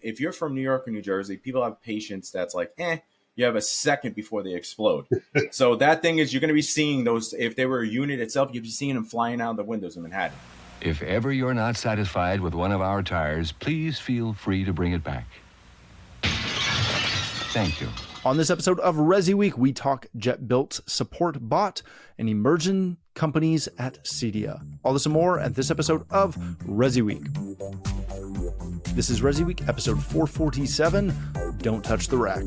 if you're from New York or New Jersey, people have patience that's like, you have a second before they explode. So that thing is, you're going to be seeing those. If they were a unit itself, you'd be seeing them flying out the windows in Manhattan. If ever you're not satisfied with one of our tires, please feel free to bring it back. Thank you. On this episode of ResiWeek, we talk Jetbuilt support bot and emerging companies at CEDIA. All this and more at this episode of ResiWeek. This is ResiWeek, episode 447, Don't Touch the Rack.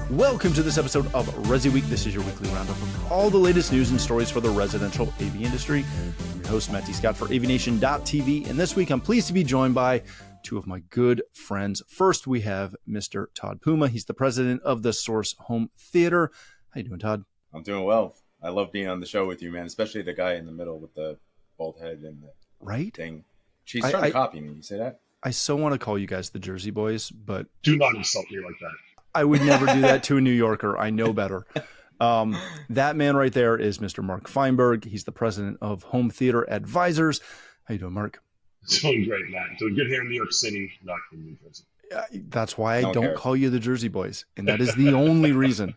Welcome to this episode of ResiWeek. This is your weekly roundup of all the latest news and stories for the residential AV industry. I'm your host, Matt D. Scott for AVNation.tv, and this week I'm pleased to be joined by two of my good friends. First, we have Mr. Todd Puma. He's the president of the Source Home Theater. How you doing, Todd? I'm doing well. I love being on the show with you, man, especially the guy in the middle with the bald head and the thing. She's trying to copy me. You say that? I so want to call you guys the Jersey Boys, but... Do not insult me like that. I would never do that to a New Yorker. I know better. That man right there is Mr. Mark Feinberg. He's the president of Home Theater Advisors. How you doing, Mark? Doing great, Matt. Doing good here in New York City, not in New Jersey. That's why I don't call you the Jersey Boys, and that is the only reason.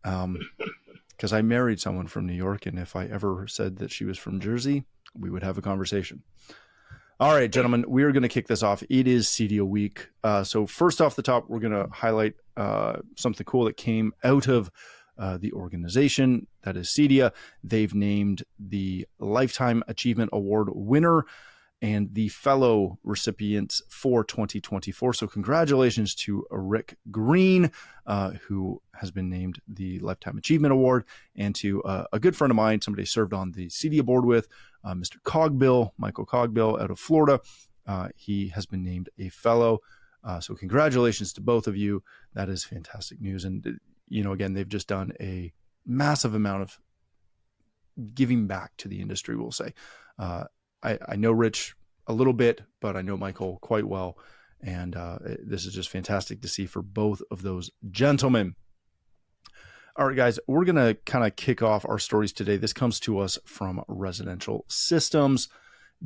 Because I married someone from New York, and if I ever said that she was from Jersey, we would have a conversation. All right, gentlemen, we are going to kick this off. It is CEDIA week. So first off the top, we're going to highlight something cool that came out of the organization, that is CEDIA. They've named the Lifetime Achievement Award winner and the fellow recipients for 2024. So congratulations to Rick Green, who has been named the Lifetime Achievement Award, and to a good friend of mine, somebody I served on the CEDIA board with, Mr. Cogbill, Michael Cogbill out of Florida. He has been named a fellow. So congratulations to both of you. That is fantastic news. And, again, they've just done a massive amount of giving back to the industry, we'll say. I know Rich a little bit, but I know Michael quite well. And this is just fantastic to see for both of those gentlemen. All right, guys, we're going to kind of kick off our stories today. This comes to us from Residential Systems.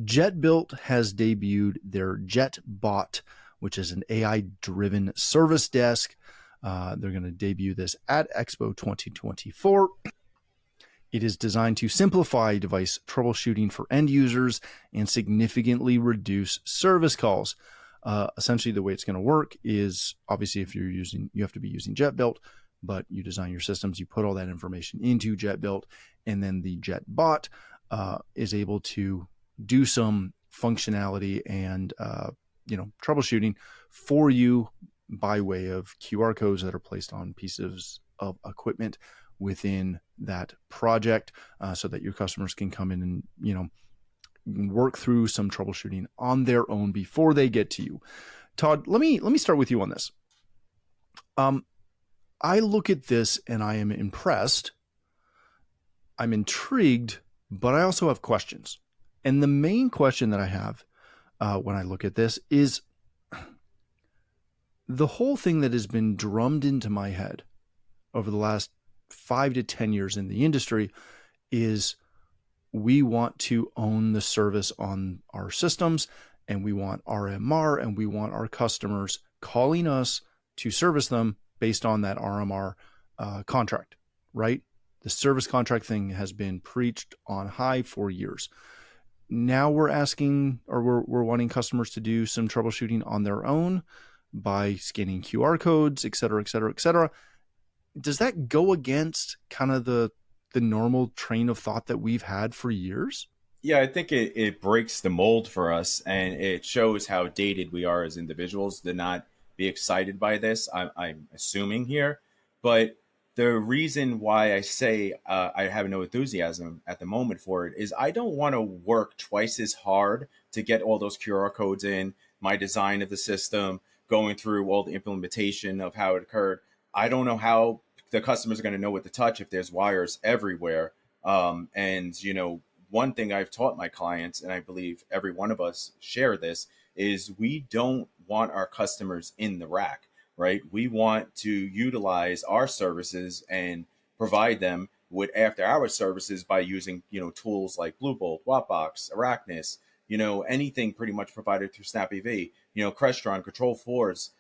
Jetbuilt has debuted their JetBot, which is an AI-driven service desk. They're going to debut this at Expo 2024. It is designed to simplify device troubleshooting for end users and significantly reduce service calls. Essentially, the way it's going to work is, obviously, if you have to be using Jetbuilt, but you design your systems, you put all that information into Jetbuilt, and then the JetBot is able to do some functionality and troubleshooting for you by way of QR codes that are placed on pieces of equipment within that project, so that your customers can come in and work through some troubleshooting on their own before they get to you. Todd, let me start with you on this. I look at this and I am impressed. I'm intrigued, but I also have questions. And the main question that I have when I look at this is the whole thing that has been drummed into my head over the last 5 to 10 years in the industry is we want to own the service on our systems, and we want RMR, and we want our customers calling us to service them based on that RMR contract, right? The service contract thing has been preached on high for years. Now we're asking, or we're wanting customers to do some troubleshooting on their own by scanning QR codes, et cetera, et cetera, et cetera. Does that go against kind of the normal train of thought that we've had for years? Yeah, I think it breaks the mold for us, and it shows how dated we are as individuals to not be excited by this. I'm assuming here, but the reason why I say I have no enthusiasm at the moment for it is I don't want to work twice as hard to get all those QR codes in, my design of the system, going through all the implementation of how it occurred. I don't know how the customers are going to know what to touch if there's wires everywhere. And, one thing I've taught my clients, and I believe every one of us share this, is we don't want our customers in the rack, right? We want to utilize our services and provide them with after-hours services by using, tools like Bluebolt, Wattbox, Arachnus, anything pretty much provided through SnapAV. Crestron, Control 4's,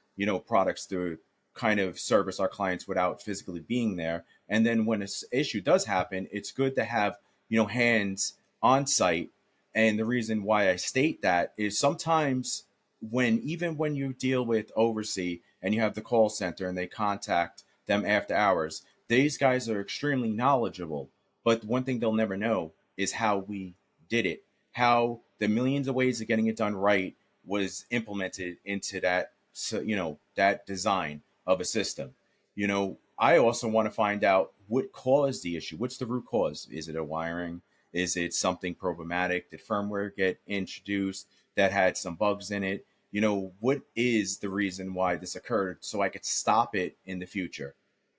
products to kind of service our clients without physically being there. And then when an issue does happen, it's good to have, hands on site. And the reason why I state that is sometimes even when you deal with oversea and you have the call center and they contact them after hours, these guys are extremely knowledgeable. But one thing they'll never know is how we did it, how the millions of ways of getting it done right was implemented into that, that design of a system. I also want to find out what caused the issue. What's the root cause? Is it a wiring? Is it something programmatic? Did firmware get introduced that had some bugs in it? What is the reason why this occurred so I could stop it in the future?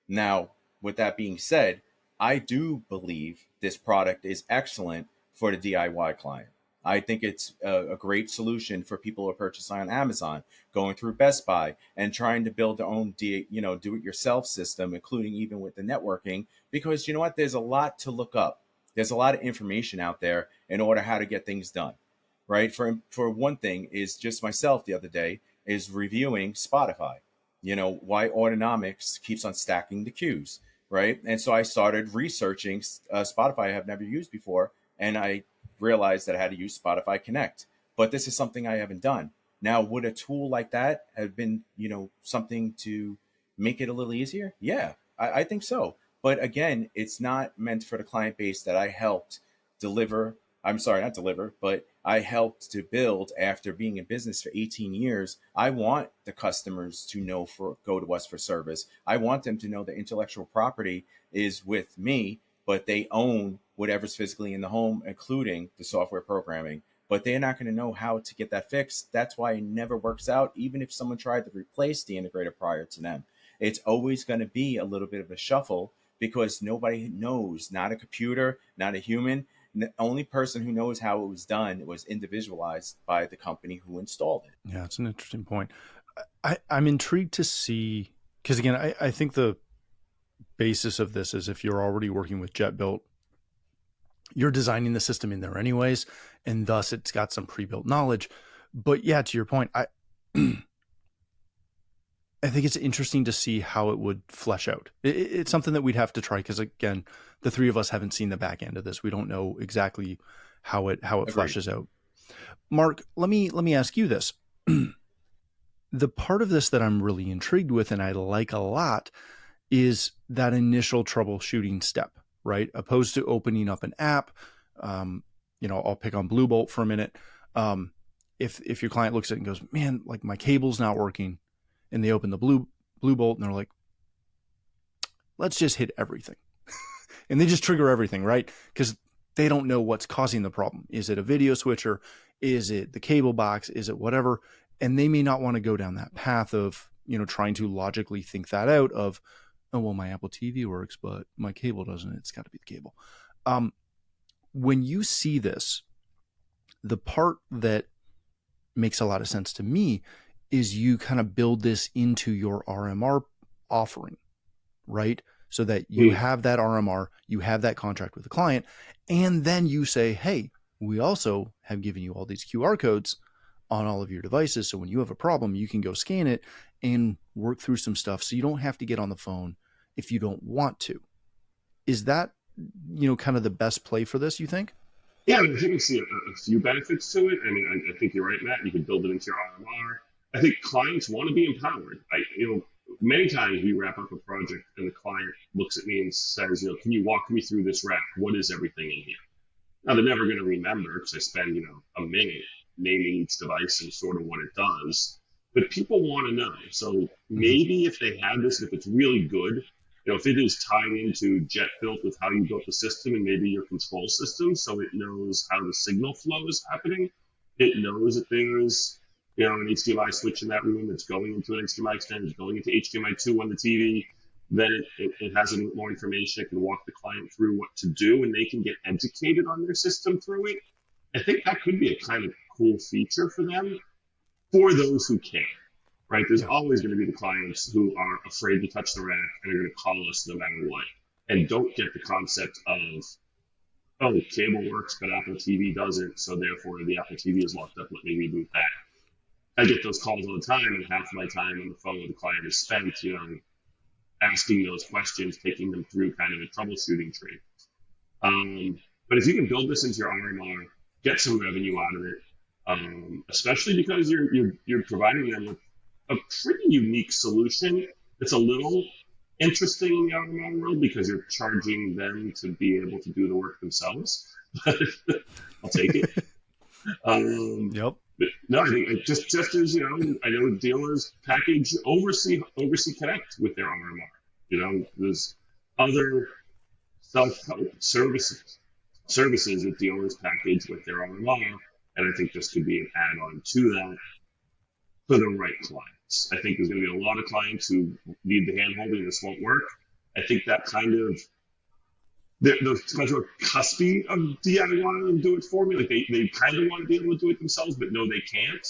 Now, with that being said, I do believe this product is excellent for the DIY client. I think it's a great solution for people who are purchasing on Amazon, going through Best Buy, and trying to build their own do-it-yourself system, including even with the networking. Because you know what? There's a lot to look up. There's a lot of information out there in order how to get things done, right? For one thing, is just myself the other day is reviewing Spotify. Why Autonomics keeps on stacking the queues, right? And so I started researching Spotify I have never used before, and I realized that I had to use Spotify Connect. But this is something I haven't done. Now, would a tool like that have been, something to make it a little easier? Yeah, I think so. But again, it's not meant for the client base that I helped deliver. I'm sorry, not deliver, but I helped to build after being in business for 18 years. I want the customers to go to us for service. I want them to know the intellectual property is with me, but they own whatever's physically in the home, including the software programming. But they're not going to know how to get that fixed. That's why it never works out, even if someone tried to replace the integrator prior to them. It's always going to be a little bit of a shuffle because nobody knows, not a computer, not a human. The only person who knows how it was done was individualized by the company who installed it. Yeah, it's an interesting point. I'm intrigued to see, because again, I think the basis of this is if you're already working with Jetbuilt, you're designing the system in there anyways, and thus it's got some pre-built knowledge. But yeah, to your point, I think it's interesting to see how it would flesh out. It's something that we'd have to try because, again, the three of us haven't seen the back end of this. We don't know exactly how it fleshes out. Mark, let me ask you this. The part of this that I'm really intrigued with and I like a lot is that initial troubleshooting step, right? Opposed to opening up an app. I'll pick on Blue Bolt for a minute. If your client looks at it and goes, man, like my cable's not working, and they open the Blue Bolt and they're like, let's just hit everything. And they just trigger everything, right? Because they don't know what's causing the problem. Is it a video switcher? Is it the cable box? Is it whatever? And they may not want to go down that path of, trying to logically think that out of, oh, well, my Apple TV works, but my cable doesn't. It's got to be the cable. When you see this, the part that makes a lot of sense to me is you kind of build this into your RMR offering, right? So that you have that RMR, you have that contract with the client, and then you say, hey, we also have given you all these QR codes on all of your devices. So when you have a problem, you can go scan it and work through some stuff. So you don't have to get on the phone if you don't want to. Is that, kind of the best play for this, you think? Yeah, I think we see a few benefits to it. I mean, I think you're right, Matt. You could build it into your RMR. I think clients want to be empowered. Many times we wrap up a project and the client looks at me and says, can you walk me through this rack? What is everything in here? Now, they're never going to remember because I spend, a minute naming each device and sort of what it does. But people want to know. So maybe if they have this, if it's really good, if it is tied into Jetbuilt with how you built the system and maybe your control system, so it knows how the signal flow is happening, it knows that there's an HDMI switch in that room that's going into an HDMI extender, it's going into HDMI 2 on the TV, then it has more information. It can walk the client through what to do, and they can get educated on their system through it. I think that could be a kind of cool feature for them, for those who can, right? There's always going to be the clients who are afraid to touch the rack and are going to call us no matter what, and don't get the concept of, oh, cable works, but Apple TV doesn't, so therefore the Apple TV is locked up, let me reboot that. I get those calls all the time, and half my time on the phone with the client is spent, asking those questions, taking them through kind of a troubleshooting tree. But if you can build this into your RMR, get some revenue out of it, especially because you're providing them with a pretty unique solution. It's a little interesting in the RMR world because you're charging them to be able to do the work themselves. But I'll take it. Yep. No, I think just as I know dealers package oversee Connect with their RMR. There's other self-help services that dealers package with their RMR, and I think this could be an add-on to that for the right clients. I think there's going to be a lot of clients who need the hand-holding. This won't work. I think that kind of those guys are cuspy of DIY and do it for me. Like they kind of want to be able to do it themselves, but no, they can't.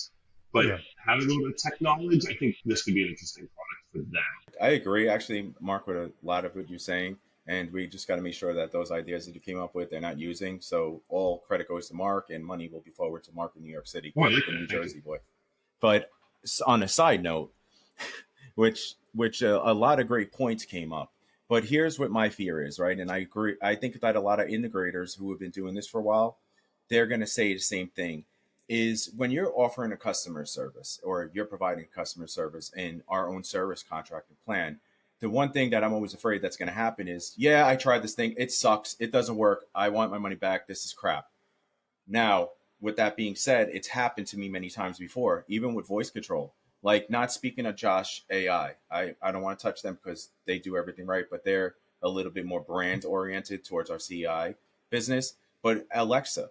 But having a little bit of tech knowledge, I think this could be an interesting product for them. I agree, actually, Mark, with a lot of what you're saying. And we just got to make sure that those ideas that you came up with, they're not using. So all credit goes to Mark, and money will be forward to Mark in New York City, the New Jersey boy. But on a side note, which a lot of great points came up. But here's what my fear is, right? And I agree. I think that a lot of integrators who have been doing this for a while, they're going to say the same thing, is when you're offering a customer service or you're providing a customer service in our own service contracting plan, the one thing that I'm always afraid that's going to happen is, yeah, I tried this thing. It sucks. It doesn't work. I want my money back. This is crap. Now, with that being said, it's happened to me many times before, even with voice control. Like, not speaking of Josh AI. I don't want to touch them because they do everything right, but they're a little bit more brand oriented towards our CI business. But Alexa,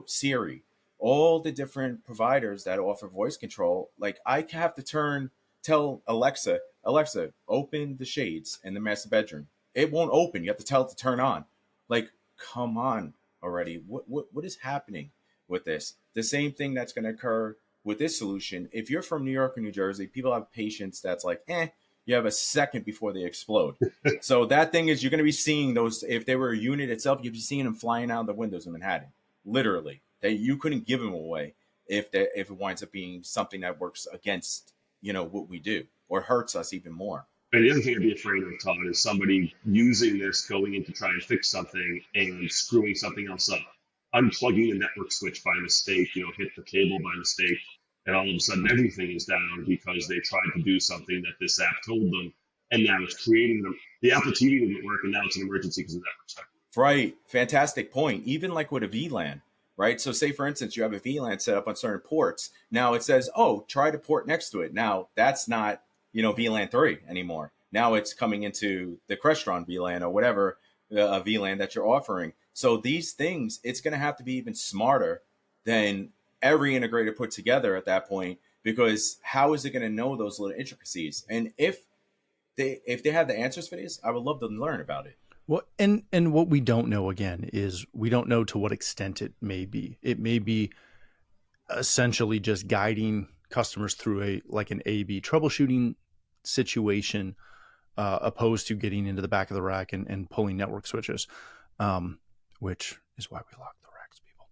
Siri, all the different providers that offer voice control, like I have to tell Alexa, open the shades in the master bedroom. It won't open. You have to tell it to turn on. Like, come on already. What is happening with this? The same thing that's going to occur with this solution. If you're from New York or New Jersey, people have patience that's like, you have a second before they explode. So that thing is, you're going to be seeing those. If they were a unit itself, you'd be seeing them flying out the windows in Manhattan. Literally, that you couldn't give them away if it winds up being something that works against what we do or hurts us even more. And the other thing I'd be afraid of, Todd, is somebody using this, going in to try and fix something and screwing something else up, unplugging the network switch by mistake, hit the cable by mistake, and all of a sudden everything is down because they tried to do something that this app told them, and now it's creating them. The Apple TV didn't work, and now it's an emergency because of that. Right. Fantastic point. Even like with a VLAN, right? So say, for instance, you have a VLAN set up on certain ports. Now it says, try to port next to it. Now that's not, VLAN 3 anymore. Now it's coming into the Crestron VLAN or whatever VLAN that you're offering. So these things, it's going to have to be even smarter than every integrator put together at that point, because how is it going to know those little intricacies? And if they have the answers for this, I would love to learn about it. Well, and what we don't know, again, is we don't know to what extent it may be. It may be essentially just guiding customers through an A/B troubleshooting situation, opposed to getting into the back of the rack and pulling network switches, which is why we lock the racks, people.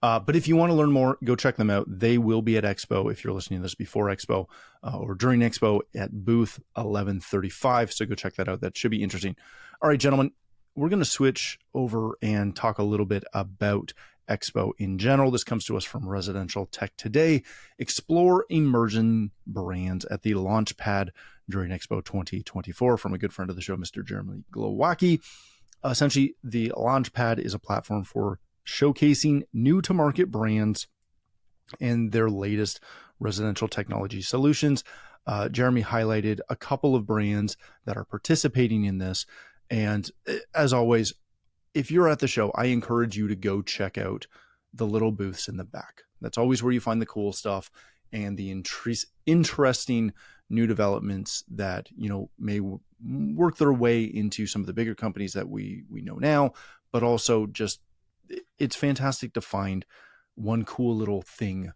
But if you want to learn more, go check them out. They will be at Expo, if you're listening to this before Expo or during Expo, at booth 1135. So go check that out. That should be interesting. All right, gentlemen, we're going to switch over and talk a little bit about Expo in general. This comes to us from Residential Tech Today. Explore emerging brands at the launch pad during Expo 2024 from a good friend of the show, Mr. Jeremy Glowacki. Essentially, the launch pad is a platform for showcasing new to market brands and their latest residential technology solutions. Jeremy highlighted a couple of brands that are participating in this. And as always, if you're at the show, I encourage you to go check out the little booths in the back. That's always where you find the cool stuff and the interesting new developments that, may work their way into some of the bigger companies that we know now, but also just, it's fantastic to find one cool little thing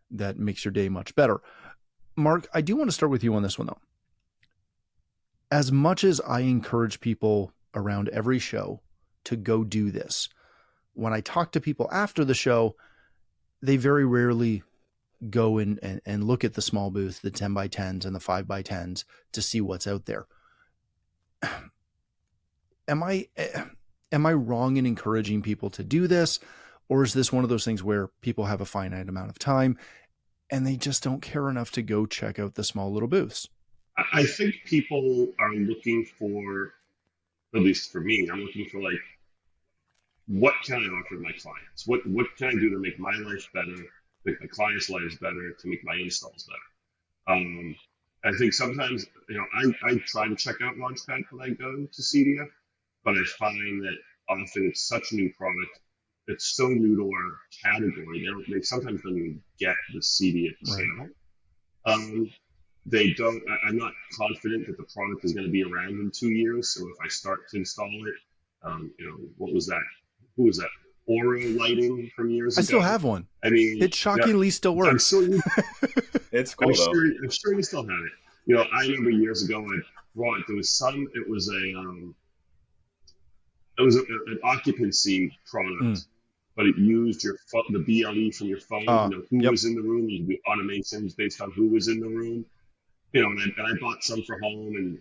that makes your day much better. Mark, I do want to start with you on this one, though. As much as I encourage people around every show to go do this, when I talk to people after the show, they very rarely go in and look at the small booth, the 10 by 10s and the 5 by 10s to see what's out there. Am I wrong in encouraging people to do this? Or is this one of those things where people have a finite amount of time and they just don't care enough to go check out the small little booths? I think people are looking for, at least for me, I'm looking for like, what can I offer my clients? What can I do to make my life better, make my clients' lives better, to make my installs better? I think sometimes, I try to check out Launchpad when I go to CEDIA, but I find that often it's such a new product. It's so new to our category. They sometimes don't even get the CEDIA channel. They don't. I'm not confident that the product is going to be around in 2 years. So if I start to install it, what was that? Who was that? Aura lighting from years ago. I still have one. I mean, it shockingly still works. It's cool. I'm sure you still have it. I remember years ago I brought. There was some. It was an occupancy product, but it used the BLE from your phone. Who was in the room. You do automations based on who was in the room. And I bought some for home, and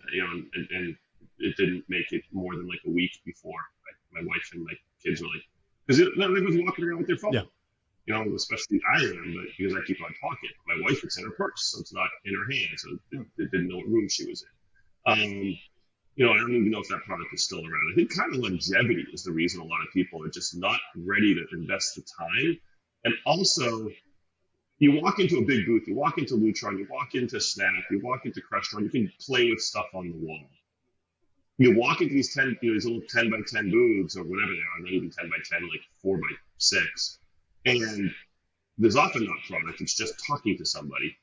it didn't make it more than like a week before my wife and my kids were like, because everyone's walking around with their phone. Yeah. Especially I am, but because I keep on talking. My wife, it's in her purse, so it's not in her hand, so it didn't know what room she was in. I don't even know if that product is still around. I think kind of longevity is the reason a lot of people are just not ready to invest the time. And also, you walk into a big booth, you walk into Lutron, you walk into Snap, you walk into Crestron, you can play with stuff on the wall. You walk into these these little 10 by 10 booths or whatever they are, not even 10 by 10, like 4 by 6. And there's often not product, it's just talking to somebody.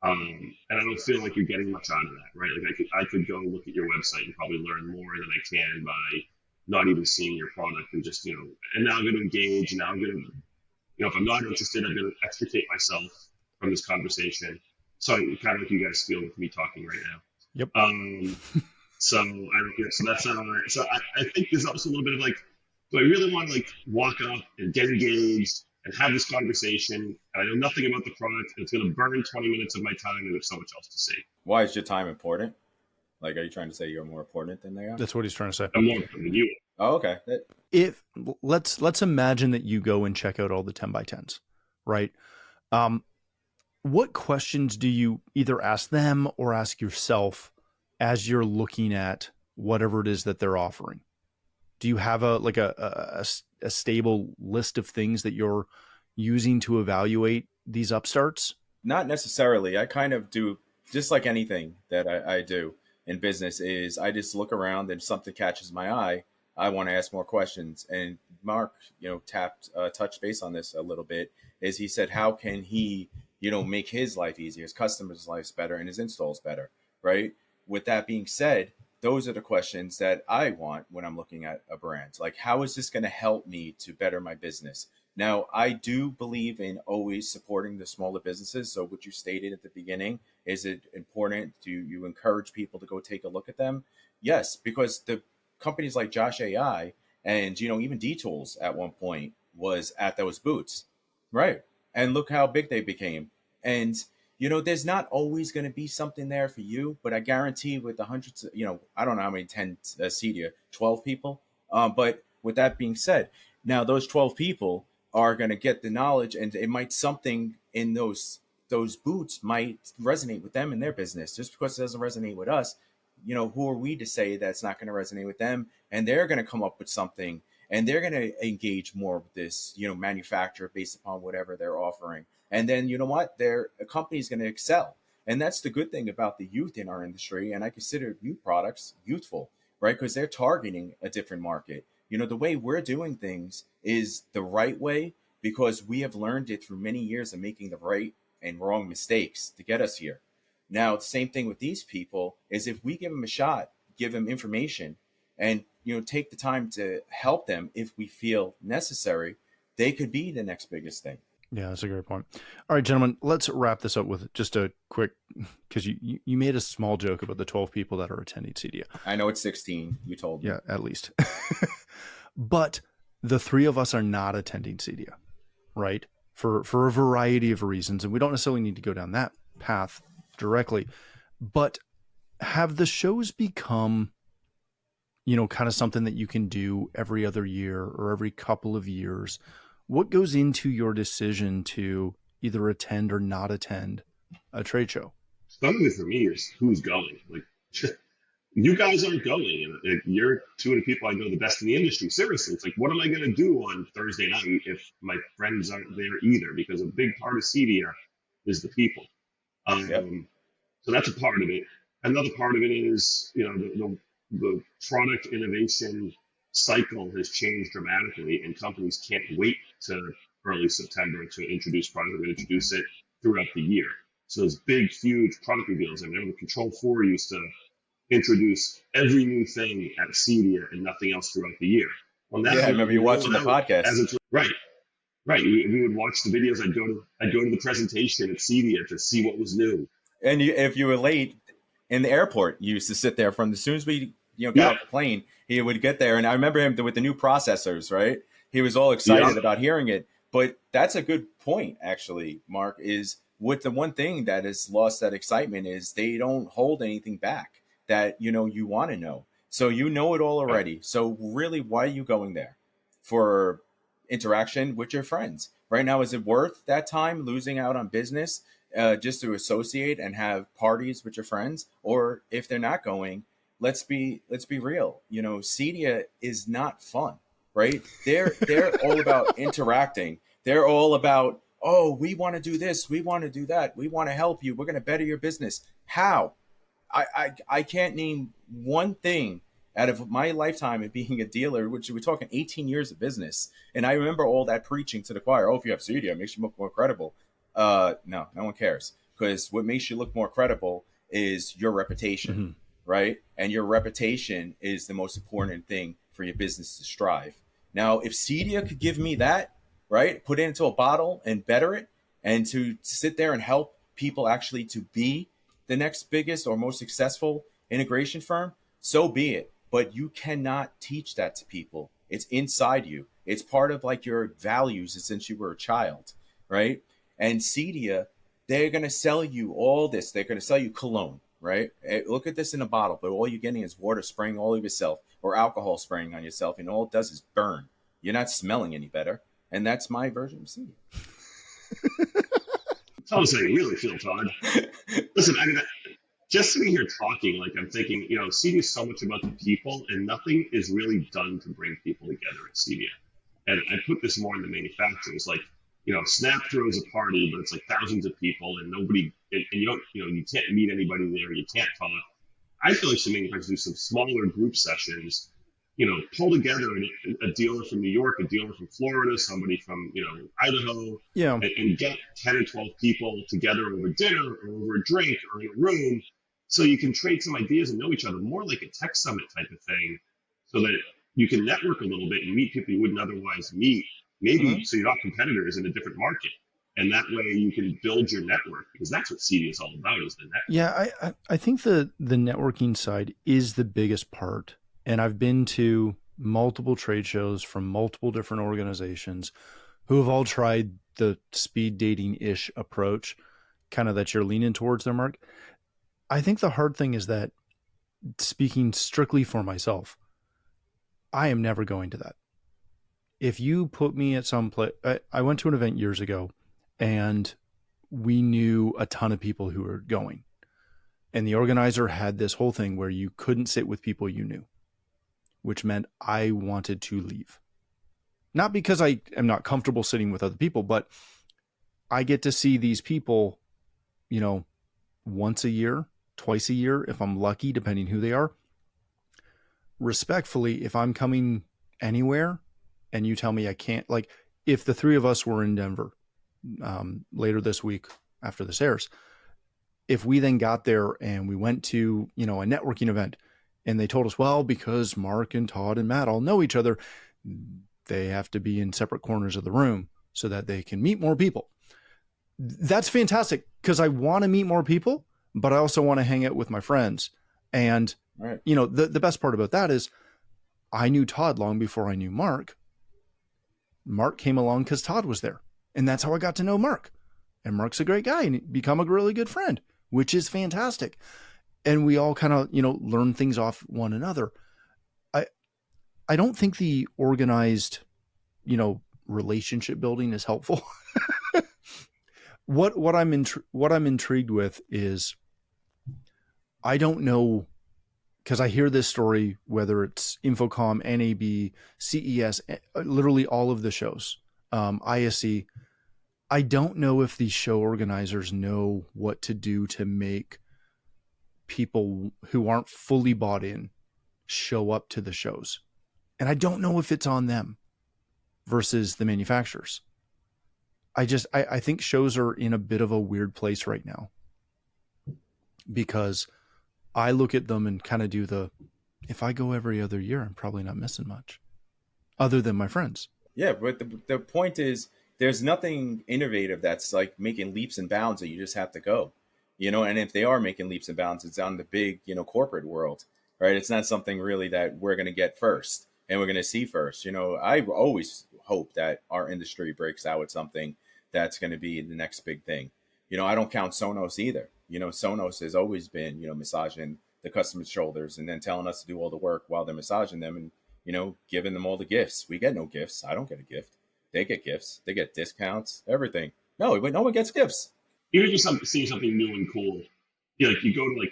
And I don't feel like you're getting much out of that, right? Like I could go look at your website and probably learn more than I can by not even seeing your product and just, and now I'm going to engage, and now I'm going to, if I'm not interested, I'm going to extricate myself from this conversation. So kind of like you guys feel with me talking right now. Yep. So that's so I think there's also a little bit of like, do I really want to like walk up and get engaged and have this conversation? And I know nothing about the product, and it's going to burn 20 minutes of my time, and there's so much else to see. Why is your time important? Like, are you trying to say you're more important than they are? That's what he's trying to say. I'm more important than you. Oh, okay. If let's imagine that you go and check out all the 10 by 10s, right? What questions do you either ask them or ask yourself as you're looking at whatever it is that they're offering? Do you have a stable list of things that you're using to evaluate these upstarts? Not necessarily. I kind of do, just like anything that I do in business, is I just look around, and if something catches my eye, I want to ask more questions. And Mark, touched base on this a little bit, is he said, how can he, make his life easier, his customers' lives better, and his installs better, right? With that being said, those are the questions that I want when I'm looking at a brand. Like, how is this going to help me to better my business? Now, I do believe in always supporting the smaller businesses. So what you stated at the beginning, is it important to you encourage people to go take a look at them? Yes, because the companies like Josh AI and, even D-Tools at one point was at those booths, right? And look how big they became. And there's not always going to be something there for you, but I guarantee with the hundreds of, I don't know how many 10 CEDIA, 12 people. But with that being said, now those 12 people are going to get the knowledge, and it might something in those boots might resonate with them in their business. Just because it doesn't resonate with us, who are we to say that's not going to resonate with them? And they're going to come up with something, and they're going to engage more with this, manufacturer based upon whatever they're offering. And then, their company is going to excel. And that's the good thing about the youth in our industry. And I consider youth products youthful, right? Because they're targeting a different market. The way we're doing things is the right way, because we have learned it through many years of making the right and wrong mistakes to get us here. Now, the same thing with these people is, if we give them a shot, give them information, and, take the time to help them if we feel necessary, they could be the next biggest thing. Yeah, that's a great point. All right, gentlemen, let's wrap this up with just a quick, because you made a small joke about the 12 people that are attending CEDIA. I know it's 16, you told me. Yeah, at least. But the three of us are not attending CEDIA, right? for a variety of reasons. And we don't necessarily need to go down that path directly, but have the shows become, kind of something that you can do every other year or every couple of years? What goes into your decision to either attend or not attend a trade show? Some of it for me is who's going. Like, you guys aren't going, and you're two of the people I know the best in the industry. Seriously, it's like, what am I going to do on Thursday night if my friends aren't there either? Because a big part of CEDIA is the people. Yep. So that's a part of it. Another part of it is, the product innovation cycle has changed dramatically, and companies can't wait to early September to introduce product. We're going to introduce it throughout the year. So those big, huge product reveals. I remember Control 4 used to introduce every new thing at CEDIA and nothing else throughout the year. Well, now I remember you watching the podcast. Right. We would watch the videos. I'd go to the presentation at CEDIA to see what was new. And if you were late in the airport, you used to sit there from as soon as we got off the plane, he would get there. And I remember him with the new processors, right? He was all excited about hearing it. But that's a good point, actually, Mark, is with the one thing that has lost that excitement is they don't hold anything back that, you want to know. So you know it all already. So really, why are you going there? For interaction with your friends. Right now, is it worth that time losing out on business just to associate and have parties with your friends? Or if they're not going, let's be real. CEDIA is not fun, right? They're all about interacting. They're all about, oh, we want to do this, we want to do that, we want to help you, we're going to better your business. How? I can't name one thing out of my lifetime of being a dealer, which we're talking 18 years of business. And I remember all that preaching to the choir. Oh, if you have CEDIA, it makes you look more credible. No one cares, because what makes you look more credible is your reputation, right? And your reputation is the most important thing for your business to strive. Now, if CEDIA could give me that, right, put it into a bottle and better it, and to sit there and help people actually to be the next biggest or most successful integration firm, so be it. But you cannot teach that to people. It's inside you. It's part of like your values since you were a child, right? And CEDIA, they're going to sell you all this. They're going to sell you cologne, right? Look at this in a bottle, but all you're getting is water spraying all over yourself or alcohol spraying on yourself, and all it does is burn. You're not smelling any better. And that's my version of CEDIA. That's how I really feel, Todd. Listen, just sitting here talking, like I'm thinking, CEDIA is so much about the people, and nothing is really done to bring people together at CEDIA. And I put this more in the manufacturers, like, Snap throws a party, but it's like thousands of people, and nobody, and you don't, you can't meet anybody there, you can't talk. I feel like some manufacturers do some smaller group sessions, pull together a dealer from New York, a dealer from Florida, somebody from, Idaho, and get 10 or 12 people together over dinner or over a drink or in a room, so you can trade some ideas and know each other, more like a tech summit type of thing, so that you can network a little bit and meet people you wouldn't otherwise meet, maybe so you're not competitors in a different market. And that way you can build your network, because that's what CEDIA is all about, is the network. Yeah, I think the networking side is the biggest part. And I've been to multiple trade shows from multiple different organizations who have all tried the speed dating-ish approach, kind of that you're leaning towards there, Mark. I think the hard thing is that, speaking strictly for myself, I am never going to that. If you put me at some place, I went to an event years ago, and we knew a ton of people who were going. And the organizer had this whole thing where you couldn't sit with people you knew, which meant I wanted to leave. Not because I am not comfortable sitting with other people, but I get to see these people, once a year, twice a year, if I'm lucky, depending who they are. Respectfully, if I'm coming anywhere and you tell me I can't, like if the three of us were in Denver later this week after this airs, if we then got there and we went to, a networking event, and they told us, well, because Mark and Todd and Matt all know each other, they have to be in separate corners of the room so that they can meet more people. That's fantastic, because I want to meet more people, but I also want to hang out with my friends. And, right. The best part about that is I knew Todd long before I knew Mark. Mark came along because Todd was there. And that's how I got to know Mark. And Mark's a great guy and become a really good friend, which is fantastic. And we all kind of, learn things off one another. I don't think the organized, relationship building is helpful. What I'm intrigued with is, I don't know, because I hear this story, whether it's Infocom, NAB, CES, literally all of the shows, ISE. I don't know if these show organizers know what to do to make people who aren't fully bought in show up to the shows. And I don't know if it's on them versus the manufacturers. I think shows are in a bit of a weird place right now, because I look at them and kind of do if I go every other year, I'm probably not missing much other than my friends. Yeah, but the point is, there's nothing innovative that's like making leaps and bounds that you just have to go, and if they are making leaps and bounds, it's on the big, corporate world, right? It's not something really that we're going to get first and we're going to see first. I always hope that our industry breaks out with something that's going to be the next big thing. I don't count Sonos either. Sonos has always been, massaging the customer's shoulders and then telling us to do all the work while they're massaging them and, giving them all the gifts. We get no gifts. I don't get a gift. They get gifts. They get discounts, everything. No one gets gifts. Even just seeing something new and cool. Like you go to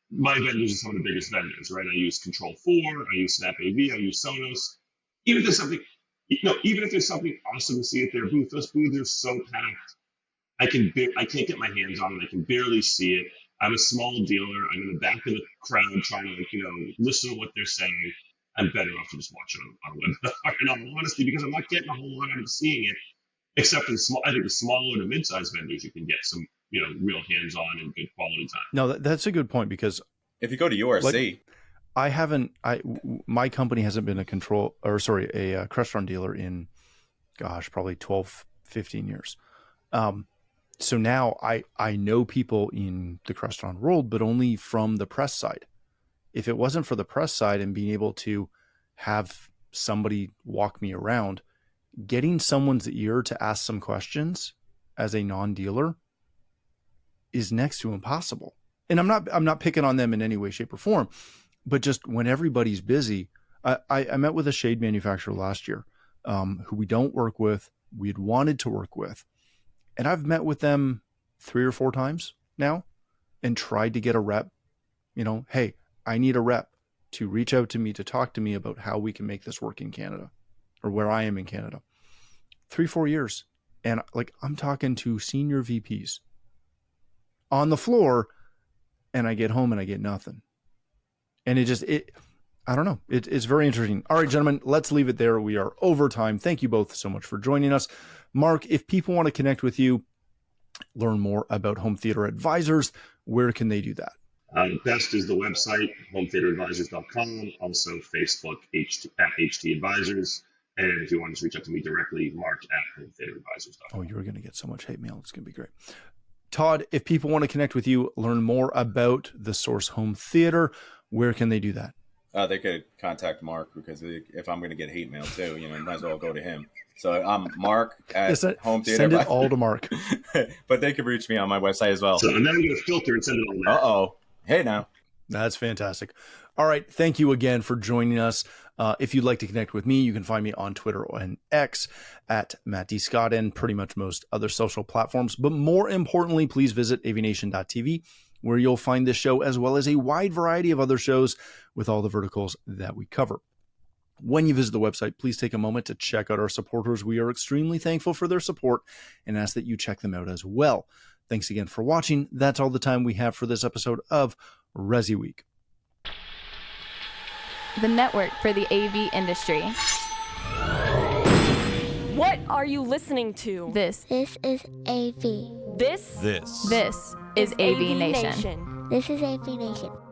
my vendors are some of the biggest vendors, right? I use Control 4, I use Snap AV, I use Sonos. Even if there's something awesome to see at their booth, those booths are so packed. I can't get my hands on it. I can barely see it. I'm a small dealer. I'm in the back of the crowd trying to, listen to what they're saying. I'm better off to just watch it on a webinar, in all honesty, because I'm not getting a whole lot out of seeing it, except for the smaller to mid-sized vendors, you can get some, real hands-on and good quality time. No, that's a good point, because if you go to URC, my company hasn't been a Crestron dealer in, probably 12, 15 years. So now I know people in the Crestron world, but only from the press side. If it wasn't for the press side and being able to have somebody walk me around, getting someone's ear to ask some questions as a non-dealer is next to impossible. And I'm not picking on them in any way, shape, or form, but just when everybody's busy. I met with a shade manufacturer last year, who we don't work with, we had wanted to work with. And I've met with them 3 or 4 times now and tried to get a rep, hey, I need a rep to reach out to me, to talk to me about how we can make this work in Canada, or where I am in Canada. 3-4 years. And I'm talking to senior VPs on the floor, and I get home and I get nothing. And I don't know. It's very interesting. All right, gentlemen, let's leave it there. We are over time. Thank you both so much for joining us. Mark, if people want to connect with you, learn more about Home Theater Advisors, where can they do that? Best is the website, hometheateradvisors.com. Also Facebook, at HT Advisors. And if you want to reach out to me directly, Mark at hometheateradvisors.com. Oh, you're going to get so much hate mail. It's going to be great. Todd, if people want to connect with you, learn more about the Source Home Theater, where can they do that? They could contact Mark, because if I'm going to get hate mail too, might as well go to him. So I'm Mark at Home Theater. Send it all to Mark. But they can reach me on my website as well. So and then I'm going to filter and send it all there. Uh-oh. Hey, now. That's fantastic. All right. Thank you again for joining us. If you'd like to connect with me, you can find me on Twitter and X at Matt D. Scott, and pretty much most other social platforms. But more importantly, please visit AVNation.tv, where you'll find this show as well as a wide variety of other shows with all the verticals that we cover. When you visit the website, please take a moment to check out our supporters. We are extremely thankful for their support and ask that you check them out as well. Thanks again for watching. That's all the time we have for this episode of ResiWeek, the network for the AV industry. What are you listening to? This is AV. This is AVNation. This is AVNation.